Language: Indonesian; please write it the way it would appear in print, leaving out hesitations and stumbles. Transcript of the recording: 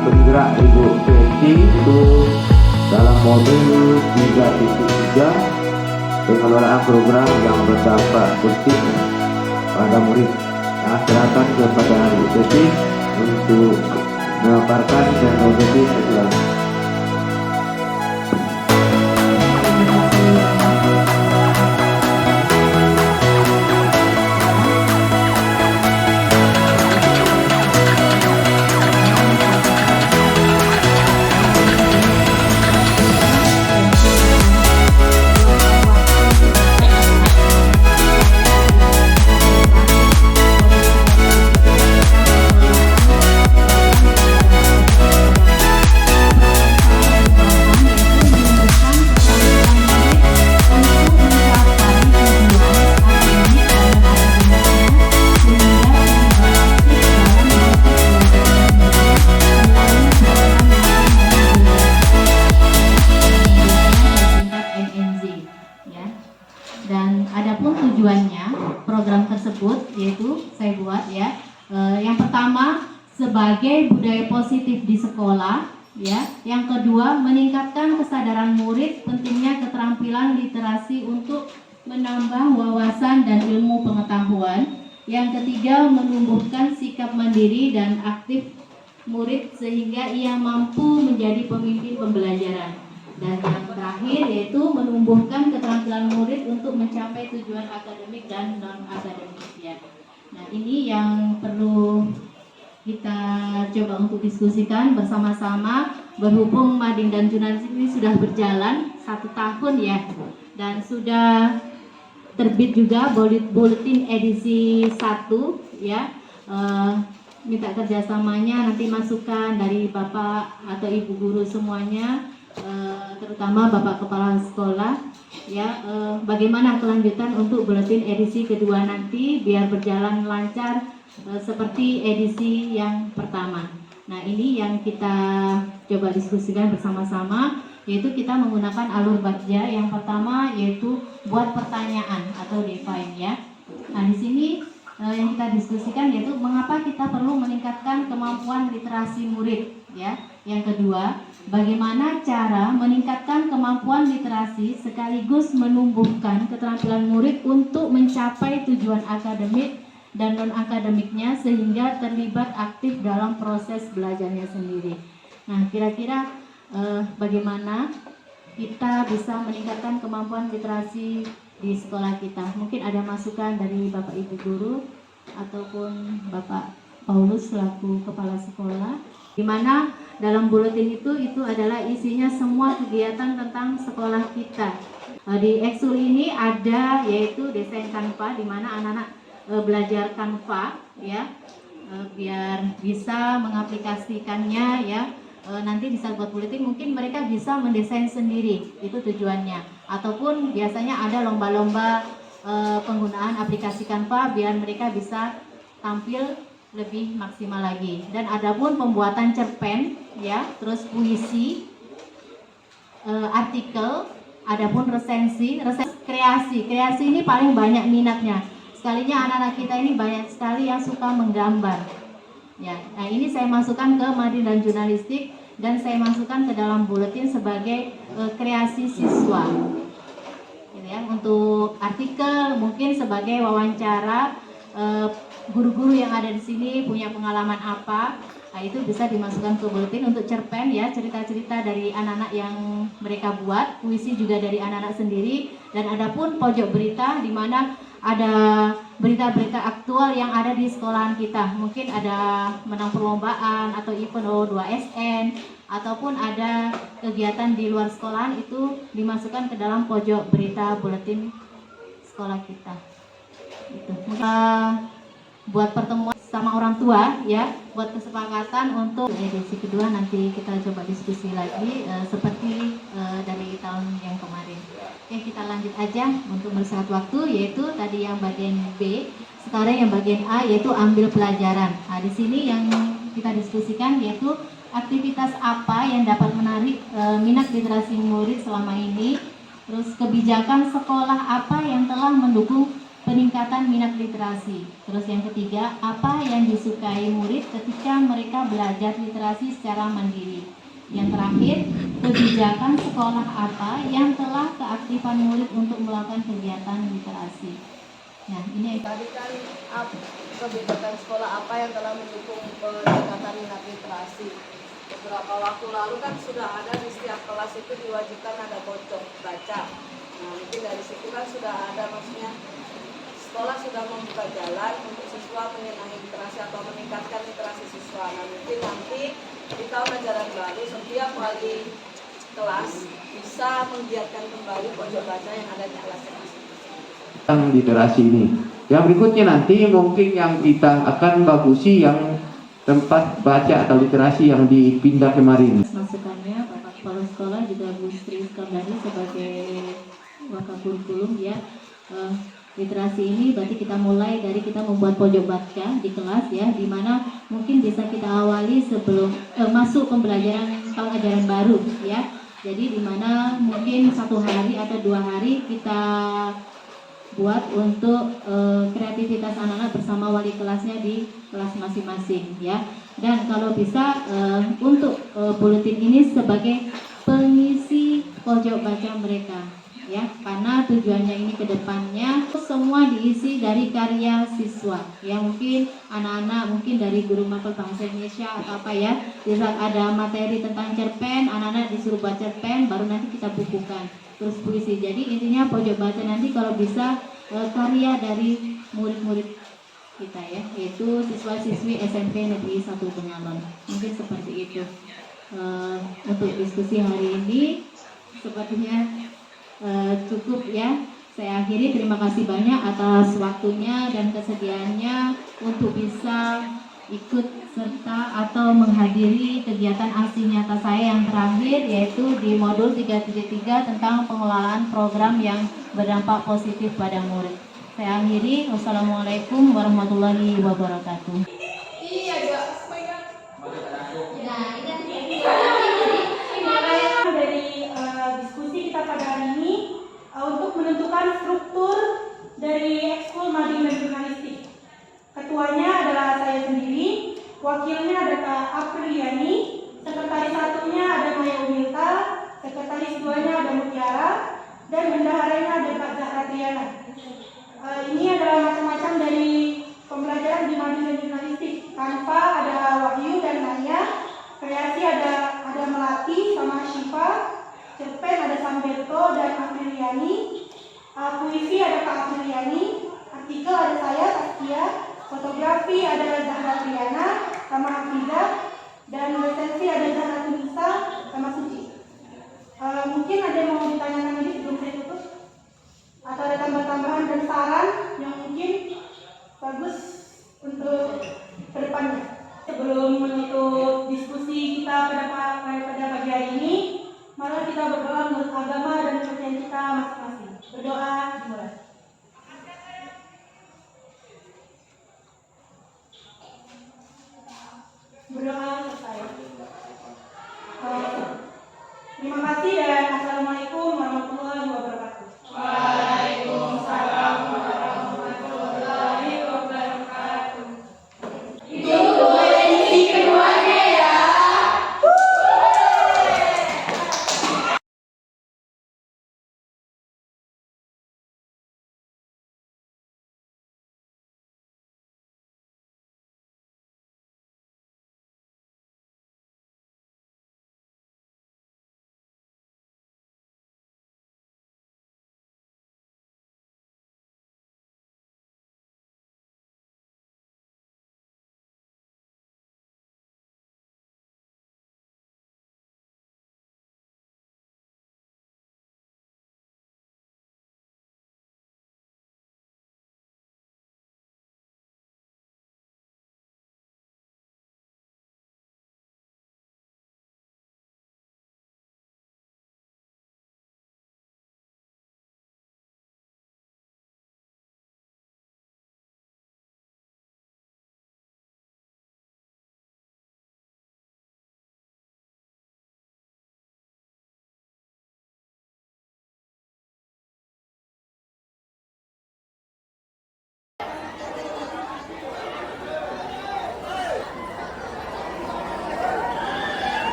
penggerak Ibu Betty itu dalam modul 3.3 pengelolaan program yang berdampak positif pada murid. Nah, silakan kepada Ibu Betty untuk memaparkan dan menjadi kejuan. Dan adapun tujuannya program tersebut yaitu saya buat ya, yang pertama sebagai budaya positif di sekolah ya, yang kedua meningkatkan kesadaran murid pentingnya keterampilan literasi untuk menambah wawasan dan ilmu pengetahuan, yang ketiga menumbuhkan sikap mandiri dan aktif murid sehingga ia mampu menjadi pemimpin pembelajaran. Dan yang terakhir yaitu menumbuhkan keterampilan murid untuk mencapai tujuan akademik dan non-akademik ya. Nah, ini yang perlu kita coba untuk diskusikan bersama-sama, berhubung Mading dan Jurnalis ini sudah berjalan 1 tahun ya, dan sudah terbit juga bulletin edisi 1 ya. Minta kerjasamanya, nanti masukan dari Bapak atau Ibu guru semuanya, terutama Bapak Kepala Sekolah ya, bagaimana kelanjutan untuk buletin edisi kedua nanti biar berjalan lancar seperti edisi yang pertama. Nah, ini yang kita coba diskusikan bersama-sama, yaitu kita menggunakan alur bagja. Yang pertama yaitu buat pertanyaan atau define ya. Nah, di sini yang kita diskusikan yaitu mengapa kita perlu meningkatkan kemampuan literasi murid ya. Yang kedua, bagaimana cara meningkatkan kemampuan literasi sekaligus menumbuhkan keterampilan murid untuk mencapai tujuan akademik dan non-akademiknya sehingga terlibat aktif dalam proses belajarnya sendiri. Nah, kira-kira bagaimana kita bisa meningkatkan kemampuan literasi di sekolah kita? Mungkin ada masukan dari Bapak Ibu guru ataupun Bapak Paulus selaku kepala sekolah, di mana dalam buletin itu adalah isinya semua kegiatan tentang sekolah kita. Di Eksul ini ada yaitu desain Canva, di mana anak-anak belajar Canva ya, biar bisa mengaplikasikannya ya. Nanti di saat buat buletin mungkin mereka bisa mendesain sendiri, itu tujuannya. Ataupun biasanya ada lomba-lomba penggunaan aplikasi Canva biar mereka bisa tampil lebih maksimal lagi. Dan adapun pembuatan cerpen ya, terus puisi, artikel, adapun resensi kreasi ini paling banyak minatnya. Sekalinya anak-anak kita ini banyak sekali yang suka menggambar ya. Nah, ini saya masukkan ke Mading dan Jurnalistik dan saya masukkan ke dalam buletin sebagai kreasi siswa gitu ya. Untuk artikel mungkin sebagai wawancara guru-guru yang ada di sini punya pengalaman apa, nah itu bisa dimasukkan ke buletin. Untuk cerpen ya, cerita-cerita dari anak-anak yang mereka buat, puisi juga dari anak-anak sendiri, dan adapun pojok berita di mana ada berita-berita aktual yang ada di sekolahan kita. Mungkin ada menang perlombaan atau event O2SN ataupun ada kegiatan di luar sekolahan, itu dimasukkan ke dalam pojok berita buletin sekolah kita. Itu buat pertemuan sama orang tua ya, buat kesepakatan untuk edisi kedua nanti kita coba diskusi lagi seperti dari tahun yang kemarin. Oke, kita lanjut aja untuk bersingkat waktu, yaitu tadi yang bagian B, sekarang yang bagian A yaitu ambil pelajaran. Nah, di sini yang kita diskusikan yaitu aktivitas apa yang dapat menarik minat literasi murid selama ini, terus kebijakan sekolah apa yang telah mendukung peningkatan minat literasi. Terus yang ketiga, apa yang disukai murid ketika mereka belajar literasi secara mandiri. Yang terakhir, kebijakan sekolah apa yang telah keaktifan murid untuk melakukan kegiatan literasi. Nah, ini Tadi kan kebijakan sekolah apa yang telah mendukung peningkatan minat literasi. Beberapa waktu lalu kan sudah ada di setiap kelas itu diwajibkan ada pojok baca. Nah, mungkin dari situ kan sudah ada, maksudnya sekolah sudah membuka jalan untuk siswa menyenangi literasi atau meningkatkan literasi siswa. Nah, mungkin nanti di tahun ajaran baru setiap wali kelas bisa menggiatkan kembali pojok baca yang ada di kelas-kelas. Tentang literasi ini. Yang berikutnya nanti mungkin yang kita akan bagusi yang tempat baca atau literasi yang dipindah kemarin. masukannya Bapak Kepala Sekolah juga Bu Sri Skandari sebagai wakakurikulum ya. Literasi ini berarti kita mulai dari kita membuat pojok baca di kelas ya, di mana mungkin bisa kita awali sebelum masuk pembelajaran tahun ajaran baru ya. Jadi di mana mungkin 1 hari atau 2 hari kita buat untuk kreativitas anak-anak bersama wali kelasnya di kelas masing-masing ya. Dan kalau bisa untuk buletin ini sebagai pengisi pojok baca mereka ya, karena tujuannya ini ke depannya semua diisi dari karya siswa ya. Mungkin anak-anak mungkin dari guru mata bahasa Indonesia atau apa ya, di saat ada materi tentang cerpen, anak-anak disuruh baca cerpen, baru nanti kita bukukan terus puisi. Jadi intinya pojok baca nanti kalau bisa karya dari murid-murid kita ya, yaitu siswa-siswi SMP Negeri 1 Bengalon. Mungkin seperti itu. Untuk diskusi hari ini sepertinya cukup ya. Saya akhiri, terima kasih banyak atas waktunya dan kesediaannya untuk bisa ikut serta atau menghadiri kegiatan aksi nyata saya yang terakhir, yaitu di modul 373 tentang pengelolaan program yang berdampak positif pada murid. Saya akhiri, wassalamualaikum warahmatullahi wabarakatuh. Dari diskusi kita pada hari ini untuk menentukan struktur dari ekskul mading dan jurnalistik. Ketuanya adalah saya sendiri, wakilnya ada Kak Apriliani, sekretaris satunya ada Maya Umilta, sekretaris duanya ada Mutiara, dan bendaharanya ada Kak Zahra Triana. Ini adalah macam-macam dari pembelajaran di mading dan jurnalistik. Tanpa ada Wahyu dan Naya, kreasi ada Melati sama Syifa, cerpen ada Samberto dan Apriliani, puisi ada Kak Apriliani, artikel ada saya Taskia, fotografi ada Zahra Triana sama Hafizah, dan dosen